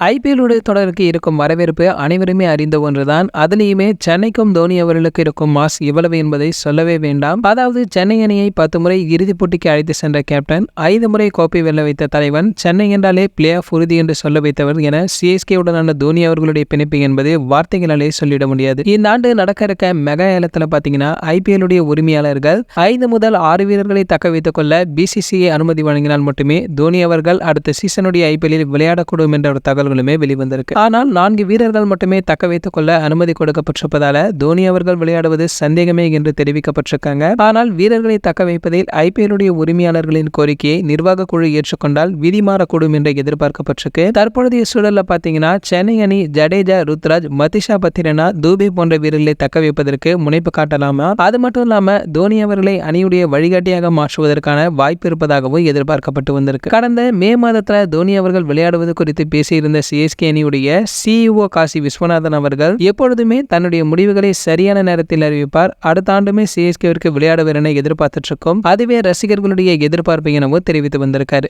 IPL உடைய தொடருக்கு இருக்கும் வரவேற்பு அனைவருமே அறிந்த ஒன்றுதான். அதுலேயுமே சென்னைக்கும் தோனி அவர்களுக்கு இருக்கும் மாஸ் இவ்வளவு என்பதை சொல்லவே வேண்டாம். அதாவது சென்னை அணியை 10 முறை இறுதிப் போட்டிக்கு அழைத்து சென்ற கேப்டன், 5 முறை கோப்பை வெல்ல வைத்த தலைவன், சென்னை என்றாலே பிளே ஆஃப் உறுதி என்று சொல்ல வைத்தவர் என சிஎஸ்கே உடனான தோனி அவர்களுடைய பிணைப்பு என்பது வார்த்தைகளாலே சொல்லிட முடியாது. இந்த ஆண்டு நடக்க இருக்க மெகா ஏலத்தில் பார்த்தீங்கன்னா ஐபிஎல் உடைய உரிமையாளர்கள் 5 முதல் 6 வீரர்களை தக்க வைத்துக் கொள்ள பிசிசிஐ அனுமதி வழங்கினால் மட்டுமே தோனி அவர்கள் அடுத்த சீசனுடைய ஐபிஎல்லில் விளையாடக்கூடும் என்ற ஒரு தகவல்களுமே வெளிவந்திருக்கு. ஆனால் 4 வீரர்கள் மட்டுமே தக்க வைத்துக் கொள்ள அனுமதி கொடுக்கப்பட்டிருப்பதால தோனி அவர்கள் விளையாடுவது சந்தேகமே என்று தெரிவிக்கப்பட்டிருக்காங்க. ஆனால் வீரர்களை தக்க வைப்பதில் ஐபிஎல் உடைய உரிமையாளர்களின் கோரிக்கையை நிர்வாக குழு ஏற்றுக்கொண்டால் விதி மாறக்கூடும் என்று எதிர்பார்க்கப்பட்டிருக்கு. தற்பொழுதைய சூழல்ல பாத்தீங்கன்னா சென்னை அணி ஜடேஜா, ருத்ராஜ், மதிஷா பத்திரனா, தூபே போன்ற வீரர்களை தக்க வைப்பதற்கு முனைப்பு காட்டலாமா? அது மட்டும் இல்லாம தோனி அவர்களை அணியுடைய வழிகாட்டியாக மாற்றுவதற்கான வாய்ப்பு இருப்பதாகவும் எதிர்பார்க்கப்பட்டு வந்திருக்கு. கடந்த மே மாதத்துல தோனி அவர்கள் விளையாடுவது குறித்து பேசியிருந்த சிஎஸ்கே அணியுடைய சிஇஓ காசி விஸ்வநாதன் அவர்கள் எப்பொழுதுமே தன்னுடைய முடிவுகளை சரியான நேரத்தில் அறிவிப்பார். அடுத்த ஆண்டுமே சிஎஸ்கேவிற்கு விளையாடுவர் என எதிர்பார்த்துட்டு இருக்கும். அதுவே ரசிகர்களுடைய எதிர்பார்ப்பு எனவும் தெரிவித்து வந்திருக்காரு.